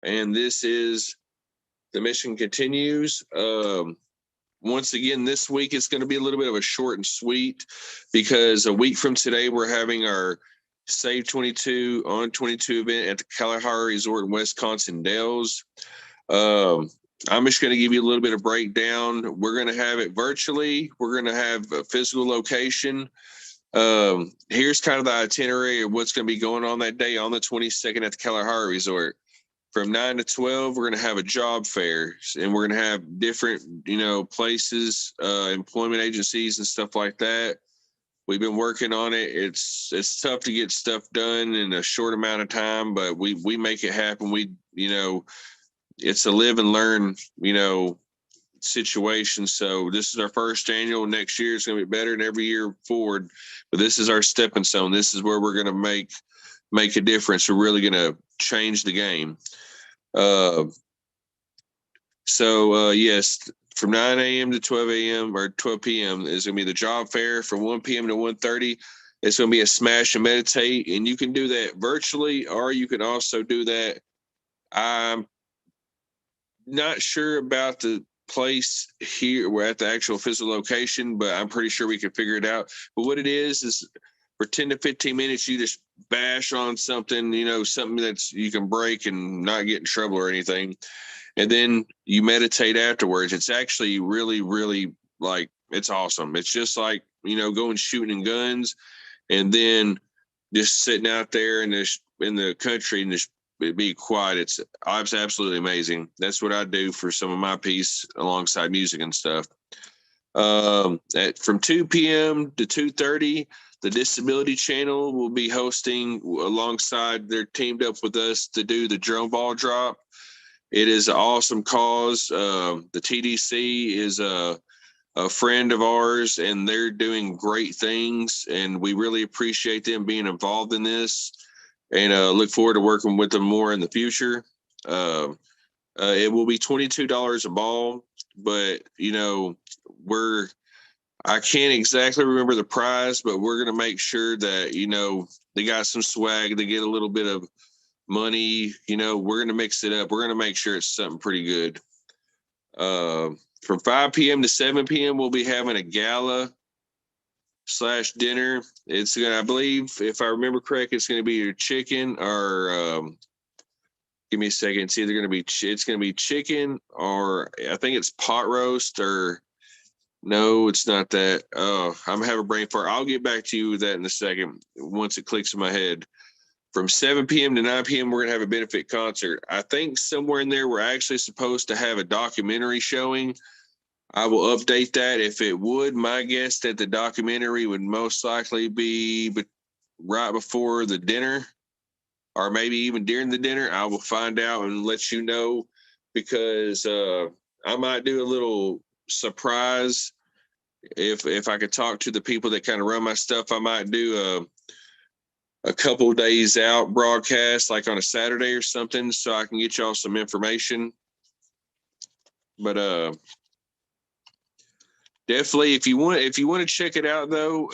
and this is The Mission Continues. Once again, this week it's going to be a little bit of a short and sweet because a week from today we're having our Save 22 on 22 event at the Kalahari Resort in Wisconsin Dells. I'm just going to give you a little bit of breakdown. We're going to have it virtually. We're going to have a physical location. Here's kind of the itinerary of what's going to be going on that day on the 22nd at the Kalahari Resort. From 9 to 12, we're going to have a job fair, and we're going to have different, places, employment agencies and stuff like that. We've been working on it. It's tough to get stuff done in a short amount of time, but we make it happen. It's a live and learn, situation. So this is our first annual. Next year it's going to be better than every year forward. But this is our stepping stone. This is where we're going to make a difference. We're really going to change the game. Yes, from 9 a.m. to 12 a.m. or 12 p.m. is going to be the job fair. From 1 p.m. to 1:30, it's going to be a smash and meditate, and you can do that virtually, or you can also do that. I'm not sure about the place here. We're at the actual physical location, but I'm pretty sure we can figure it out. But what it is for 10 to 15 minutes, you just bash on something, something that's you can break and not get in trouble or anything. And then you meditate afterwards. It's actually really, really it's awesome. It's just like, going shooting guns and then just sitting out there in the country and just be quiet. It's absolutely amazing. That's what I do for some of my piece alongside music and stuff. From 2 p.m. to 2:30, the Disability Channel will be hosting alongside. They're teamed up with us to do the drone ball drop. It is an awesome cause. The TDC is a friend of ours, and they're doing great things, and we really appreciate them being involved in this, and look forward to working with them more in the future. It will be $22 a ball, but I can't exactly remember the prize, but we're going to make sure that they got some swag. They get a little bit of money. We're going to mix it up. We're going to make sure it's something pretty good. From 5 p.m. to 7 p.m., we'll be having a gala / dinner. It's going to, I believe, if I remember correct, it's going to be your chicken or give me a second. It's either going to be chicken or I think it's pot roast or no, it's not that. Oh, I'm having a brain fart. I'll get back to you with that in a second once it clicks in my head. From 7 p.m. to 9 p.m., we're going to have a benefit concert. I think somewhere in there we're actually supposed to have a documentary showing. I will update that if it would. My guess that the documentary would most likely be right before the dinner or maybe even during the dinner. I will find out and let you know because I might do a little surprise. If I could talk to the people that kind of run my stuff, I might do a couple of days out broadcast like on a Saturday or something so I can get y'all some information. But definitely if you want to check it out though,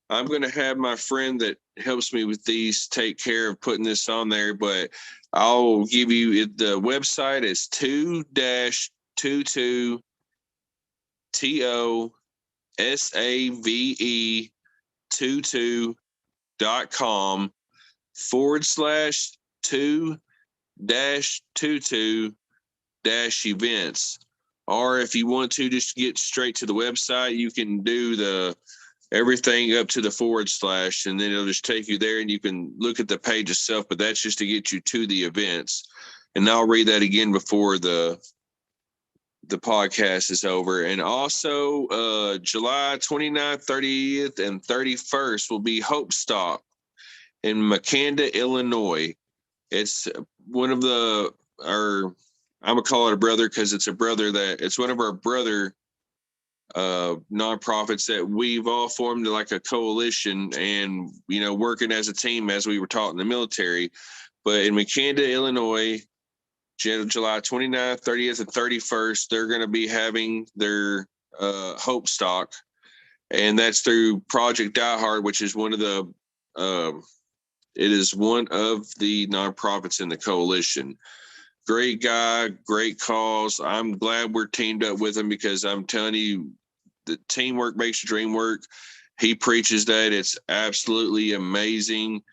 I'm going to have my friend that helps me with these take care of putting this on there, but I'll give you the website is 2-22 TOSAVE 22.com /2-22-events. Or if you want to just get straight to the website, you can do everything up to the / and then it'll just take you there and you can look at the page itself, but that's just to get you to the events. And I'll read that again before the podcast is over. And also July 29th, 30th, and 31st will be Hope Stock in Makanda, Illinois. It's one of I'm going to call it a brother because it's one of our brother nonprofits that we've all formed like a coalition and, working as a team as we were taught in the military. But in Makanda, Illinois, July 29th, 30th, and 31st, they're going to be having their Hope Stock. And that's through Project Die Hard, which is one of the It is one of the nonprofits in the coalition. Great guy, great cause. I'm glad we're teamed up with him because I'm telling you, the teamwork makes the dream work. He preaches that. It's absolutely amazing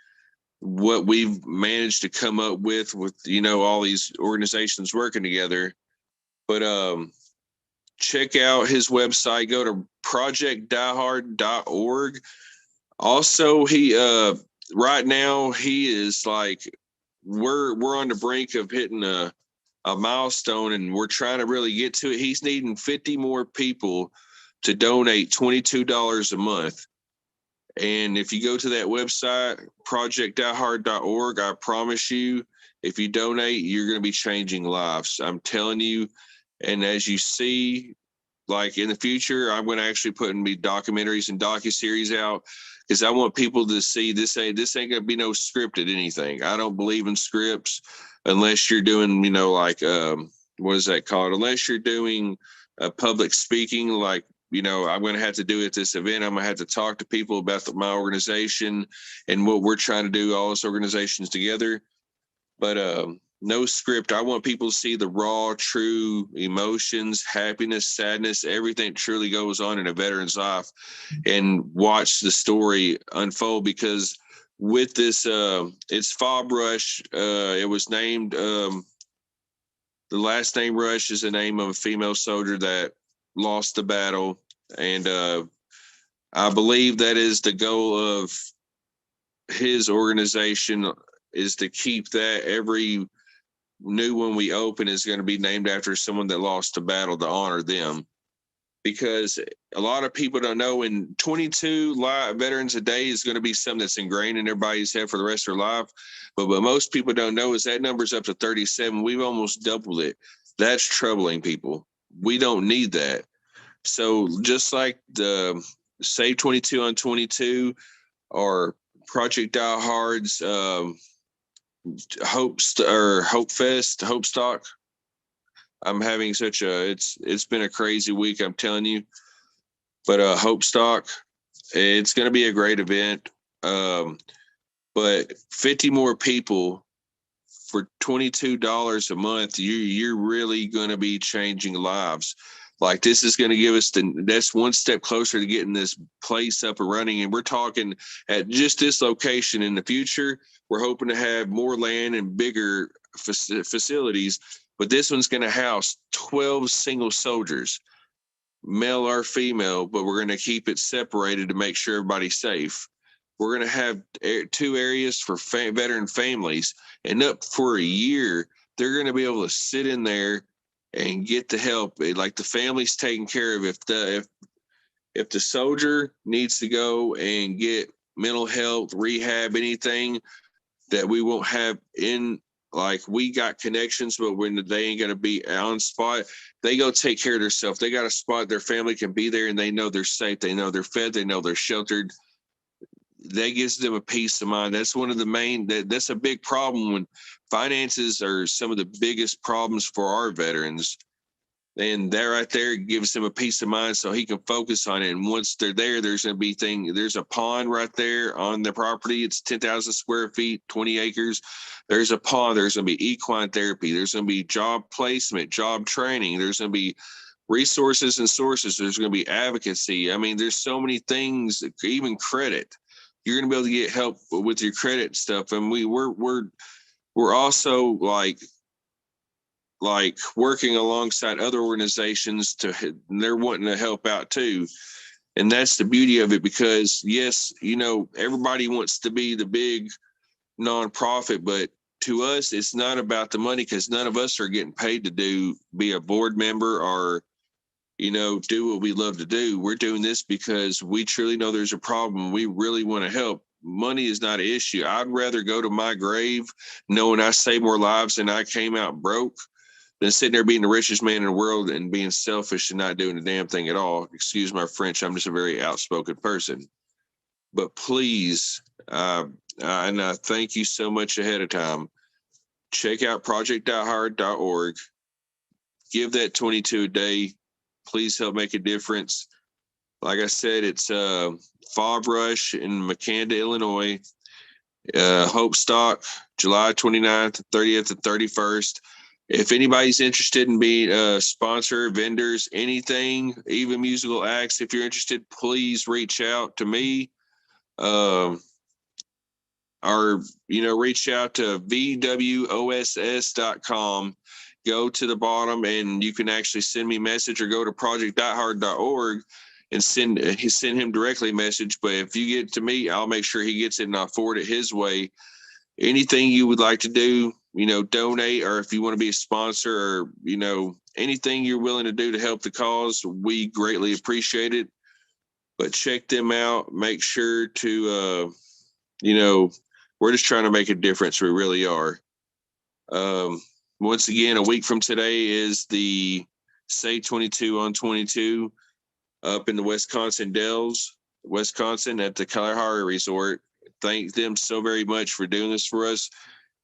what we've managed to come up with all these organizations working together. But check out his website. Go to projectdiehard.org. Also, he right now he is like we're on the brink of hitting a milestone, and we're trying to really get to it. He's needing 50 more people to donate $22 a month. And if you go to that website, projectdiehard.org, I promise you, if you donate, you're going to be changing lives. I'm telling you. And as you see, like in the future, I'm going to actually put me documentaries and docuseries out because I want people to see this ain't going to be no scripted anything. I don't believe in scripts unless you're doing, like what is that called? Unless you're doing public speaking, like I'm going to have to do at this event. I'm going to have to talk to people about my organization and what we're trying to do, all this organizations together. But no script. I want people to see the raw, true emotions, happiness, sadness, everything truly goes on in a veteran's life, and watch the story unfold. Because with this, it's Fob Rush. It was named. The last name Rush is the name of a female soldier that lost the battle, and I believe that is the goal of his organization, is to keep that. Every new one we open is going to be named after someone that lost a battle, to honor them. Because a lot of people don't know, and 22 veterans a day is going to be something that's ingrained in everybody's head for the rest of their life. But what most people don't know is that number's up to 37. We've almost doubled it. That's troubling people. We don't need that. So just like the Save 22 on 22 or Project Die Hard's Hope Stock. I'm having such a it's been a crazy week, I'm telling you. But Hope Stock, it's going to be a great event. But 50 more people for $22 a month, you're really going to be changing lives. Like, this is going to give us that's one step closer to getting this place up and running. And we're talking at just this location. In the future, we're hoping to have more land and bigger facilities. But this one's going to house 12 single soldiers, male or female, but we're going to keep it separated to make sure everybody's safe. We're going to have 2 areas for veteran families, and up for a year, they're going to be able to sit in there and get the help. Like, the family's taken care of. If the soldier needs to go and get mental health, rehab, anything that we won't have in, like, we got connections, but when they ain't going to be on spot, they go take care of themselves. They got a spot, their family can be there, and they know they're safe. They know they're fed. They know they're sheltered. That gives them a peace of mind. That's one of the main, that's a big problem when finances are some of the biggest problems for our veterans. And that right there gives him a peace of mind so he can focus on it. And once they're there, there's going to be there's a pond right there on the property. It's 10,000 square feet, 20 acres. There's a pond. There's going to be equine therapy. There's going to be job placement, job training. There's going to be resources and sources. There's going to be advocacy. I mean, there's so many things, even credit. You're going to be able to get help with your credit stuff. And we're also like working alongside other organizations they're wanting to help out too. And that's the beauty of it, because yes, everybody wants to be the big nonprofit, but to us, it's not about the money, because none of us are getting paid to be a board member or, do what we love to do. We're doing this because we truly know there's a problem. We really want to help. Money is not an issue. I'd rather go to my grave knowing I saved more lives and I came out broke than sitting there being the richest man in the world and being selfish and not doing a damn thing at all. Excuse my French. I'm just a very outspoken person. But please, and I thank you so much ahead of time. Check out project.hard.org. Give that 22 a day. Please help make a difference. Like I said, it's Fob Rush in Makanda, Illinois. Hope Stock, July 29th, 30th, and 31st. If anybody's interested in being a sponsor, vendors, anything, even musical acts, if you're interested, please reach out to me. Um, or, reach out to vwoss.com. Go to the bottom and you can actually send me a message or go to project.hard.org and send him directly a message. But if you get to me, I'll make sure he gets it and I'll forward it his way. Anything you would like to do, donate, or if you want to be a sponsor or, anything you're willing to do to help the cause, we greatly appreciate it. But check them out. Make sure to, we're just trying to make a difference. We really are. Um, Once again, a week from today is the Say 22 on 22 up in the Wisconsin Dells, Wisconsin at the Kalahari Resort. Thank them so very much for doing this for us.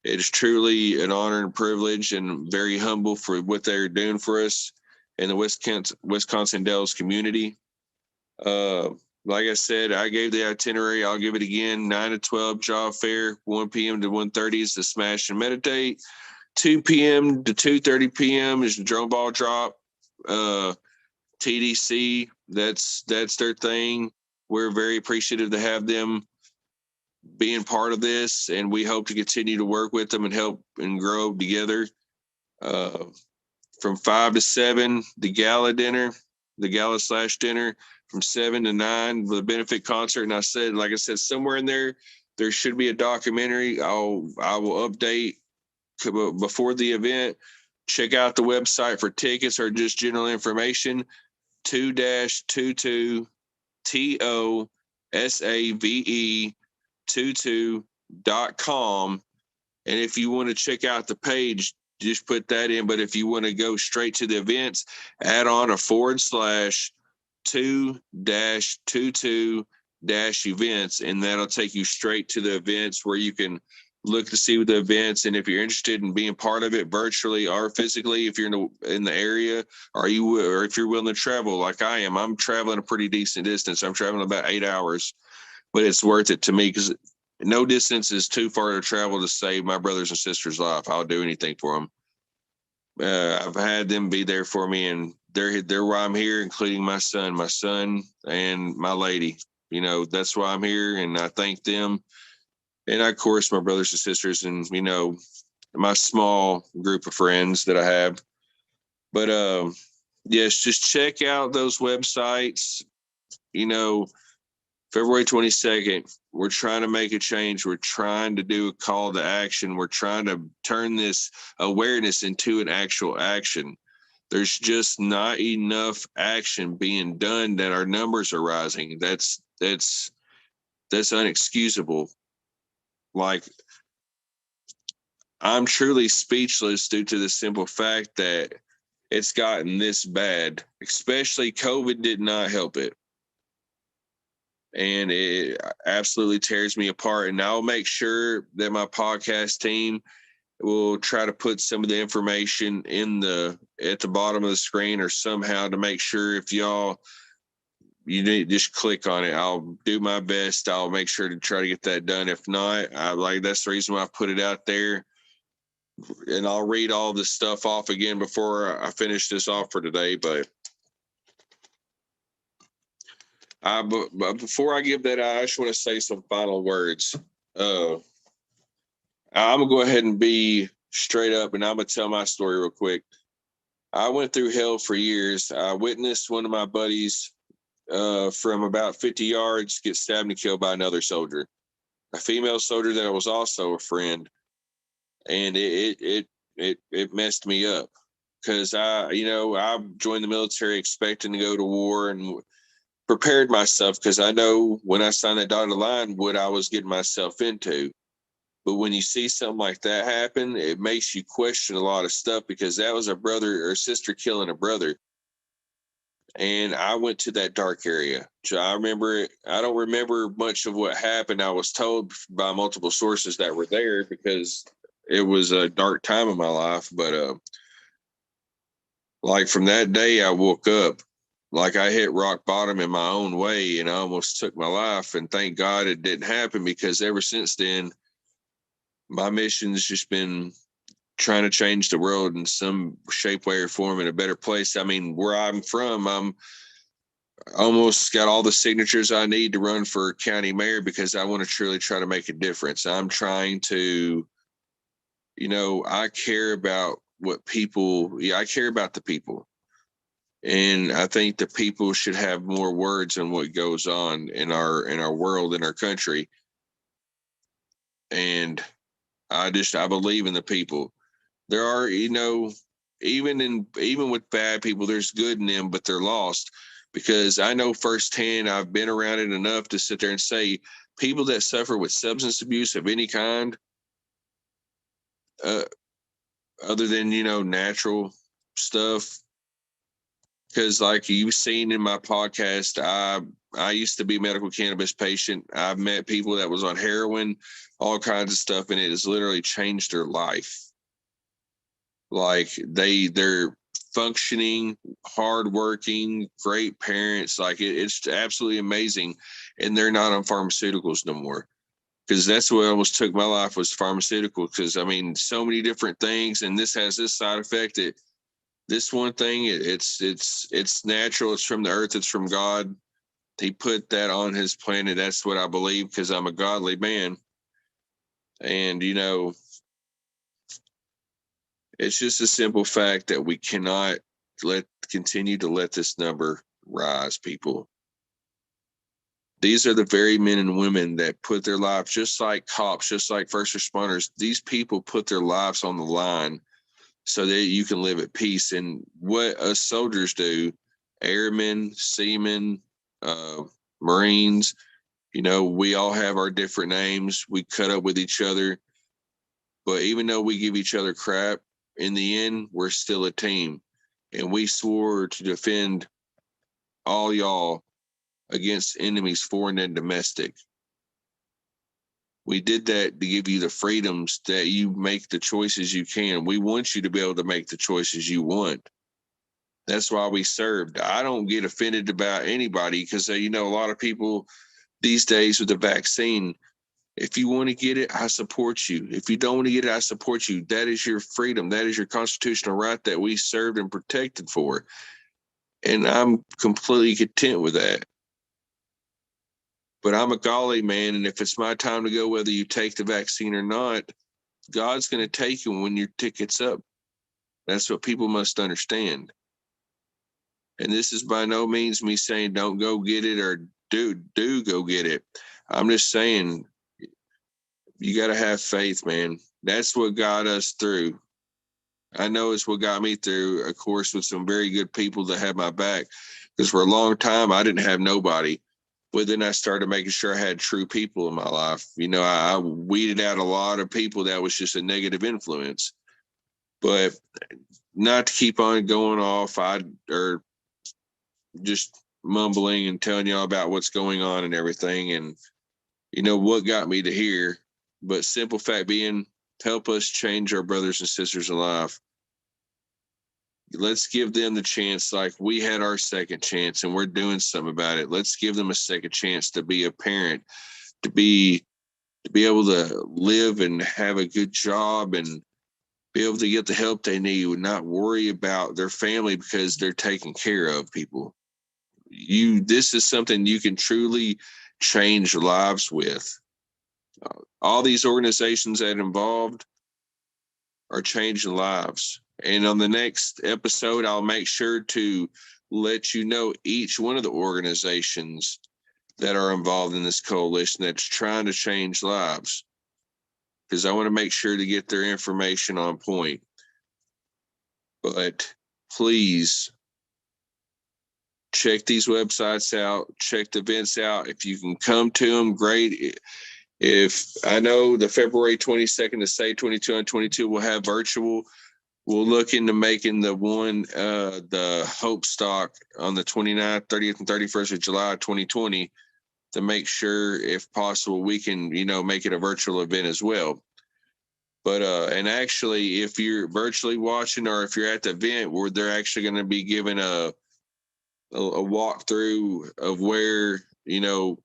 It is truly an honor and privilege and very humble for what they're doing for us in the Wisconsin Dells community. Uh, like I said, I gave the itinerary. I'll give it again. 9 to 12 job fair, 1 p.m. to 1:30 is the smash and meditate. 2 p.m. to 2:30 p.m. is the drum ball drop. TDC, that's their thing. We're very appreciative to have them being part of this, and we hope to continue to work with them and help and grow together. Uh, from 5 to 7, the gala dinner, the gala/dinner from 7 to 9, the benefit concert. And like I said, somewhere in there should be a documentary. I will update before the event. Check out the website for tickets or just general information. 2-22 TOSAVE 22.com. And if you want to check out the page, just put that in. But if you want to go straight to the events, add on a /2-22-events, and that'll take you straight to the events where you can look to see the events. And if you're interested in being part of it virtually or physically, if you're in the area, or if you're willing to travel like I am, I'm traveling a pretty decent distance. I'm traveling about 8 hours, but it's worth it to me because no distance is too far to travel to save my brothers and sisters' life. I'll do anything for them. I've had them be there for me, and they're why I'm here, including my son and my lady. That's why I'm here, and I thank them. And of course, my brothers and sisters, and my small group of friends that I have. But yes, just check out those websites. February 22nd, we're trying to make a change. We're trying to do a call to action. We're trying to turn this awareness into an actual action. There's just not enough action being done that our numbers are rising. That's unexcusable. Like, I'm truly speechless due to the simple fact that it's gotten this bad. Especially COVID did not help it. And it absolutely tears me apart. And I'll make sure that my podcast team will try to put some of the information at the bottom of the screen or somehow to make sure if you need just click on it. I'll do my best. I'll make sure to try to get that done. If not, that's the reason why I put it out there. And I'll read all this stuff off again before I finish this off for today. But before I give that, I just want to say some final words. I'm gonna go ahead and be straight up, and I'm gonna tell my story real quick. I went through hell for years. I witnessed one of my buddies from about 50 yards get stabbed and killed by another soldier, a female soldier that was also a friend, and it messed me up because I joined the military expecting to go to war and prepared myself because I know when I signed that dotted line what I was getting myself into. But when you see something like that happen, it makes you question a lot of stuff because that was a brother or sister killing a brother. And I went to that dark area. So I don't remember much of what happened. I was told by multiple sources that were there because it was a dark time in my life. But like from that day, I woke up like I hit rock bottom in my own way and I almost took my life. And thank God it didn't happen because ever since then, my mission's just been trying to change the world in some shape, way, or form in a better place. I mean, where I'm from, I'm almost got all the signatures I need to run for county mayor because I want to truly try to make a difference. I'm trying to, I care about what people, I care about the people. And I think the people should have more words on what goes on in our world, in our country. And I believe in the people. There are, even with bad people, there's good in them, but they're lost. Because I know firsthand, I've been around it enough to sit there and say, people that suffer with substance abuse of any kind, uh, other than natural stuff. Because like you've seen in my podcast, I used to be a medical cannabis patient. I've met people that was on heroin, all kinds of stuff, and it has literally changed their life. Like they're functioning, hardworking, great parents. Like it's absolutely amazing, and they're not on pharmaceuticals no more. Because that's what almost took my life was pharmaceutical. Because I mean, so many different things, and this has this side effect. This one thing, it's natural. It's from the earth. It's from God. He put that on his planet. That's what I believe because I'm a godly man, and it's just a simple fact that we cannot continue to let this number rise, people. These are the very men and women that put their lives, just like cops, just like first responders. These people put their lives on the line so that you can live at peace. And what us soldiers do, airmen, seamen, uh, Marines, we all have our different names. We cut up with each other. But even though we give each other crap, in the end, we're still a team. And we swore to defend all y'all against enemies, foreign and domestic. We did that to give you the freedoms that you make the choices you can. We want you to be able to make the choices you want. That's why we served. I don't get offended about anybody because, a lot of people these days with the vaccine, if you want to get it, I support you. If you don't want to get it, I support you. That is your freedom. That is your constitutional right that we served and protected for. And I'm completely content with that. But I'm a golly man, and if it's my time to go, whether you take the vaccine or not, God's going to take you when your ticket's up. That's what people must understand. And this is by no means me saying don't go get it or do go get it. I'm just saying you got to have faith, man. That's what got us through. I know it's what got me through, of course, with some very good people that had my back. Because for a long time, I didn't have nobody. But then I started making sure I had true people in my life. I weeded out a lot of people that was just a negative influence. But not to keep on going off, or just mumbling and telling y'all about what's going on and everything. And what got me to here. But simple fact being, help us change our brothers and sisters alive. Let's give them the chance like we had our second chance and we're doing something about it. Let's give them a second chance to be a parent, to be able to live and have a good job and be able to get the help they need and not worry about their family because they're taken care of. People, this is something you can truly change lives with. All these organizations that involved are changing lives. And on the next episode, I'll make sure to let you know each one of the organizations that are involved in this coalition that's trying to change lives, because I want to make sure to get their information on point. But please check these websites out, check the events out. If you can come to them, great. If I know the February 22nd to say 22 and 22 will have virtual, we'll look into making the Hope Stock on the 29th, 30th, and 31st of July 2020 to make sure, if possible, we can, make it a virtual event as well. But and actually, if you're virtually watching or if you're at the event, where they're actually going to be giving a walkthrough of where,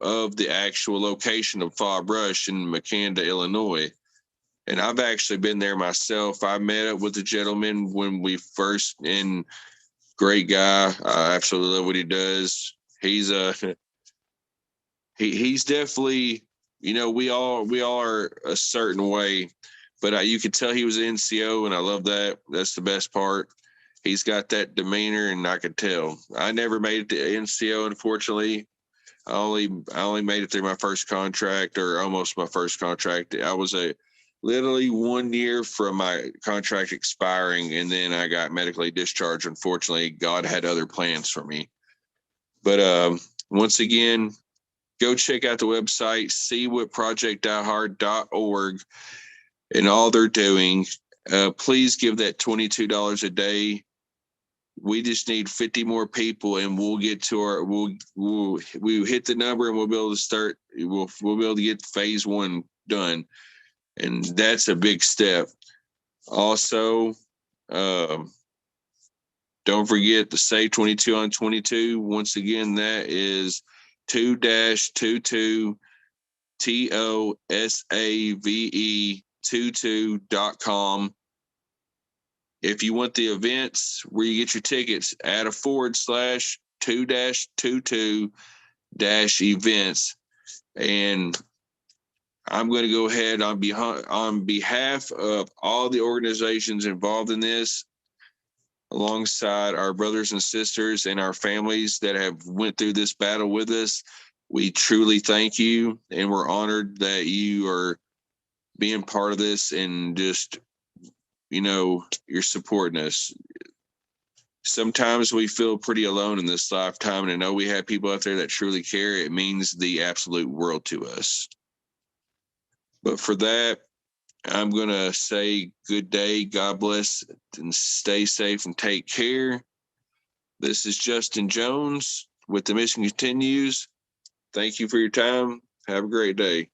of the actual location of Fob Rush in Makanda, Illinois. And I've actually been there myself. I met up with the gentleman when we first, and great guy. I absolutely love what he does. He's he's definitely, we all are a certain way, but you could tell he was an NCO, and I love that. That's the best part. He's got that demeanor, and I could tell. I never made it to NCO, unfortunately. I only made it through my first contract, or almost my first contract. I was literally 1 year from my contract expiring, and then I got medically discharged. Unfortunately, God had other plans for me. But once again, go check out the website, see what projectdiehard.org and all they're doing. Please give that $22 a day. We just need 50 more people, and we'll get to we'll hit the number, and we'll be able to start. We'll be able to get phase one done, and that's a big step. Also, um, don't forget the Save 22 on 22. Once again, that is 2-22 TOSAVE 22.com. If you want the events where you get your tickets, add a /22-events. And I'm going to go ahead on behalf of all the organizations involved in this, alongside our brothers and sisters and our families that have went through this battle with us. We truly thank you, and we're honored that you are being part of this, and just, you're supporting us. Sometimes we feel pretty alone in this lifetime, and I know we have people out there that truly care. It means the absolute world to us. But for that, I'm going to say good day, God bless, and stay safe and take care. This is Justin Jones with The Mission Continues. Thank you for your time. Have a great day.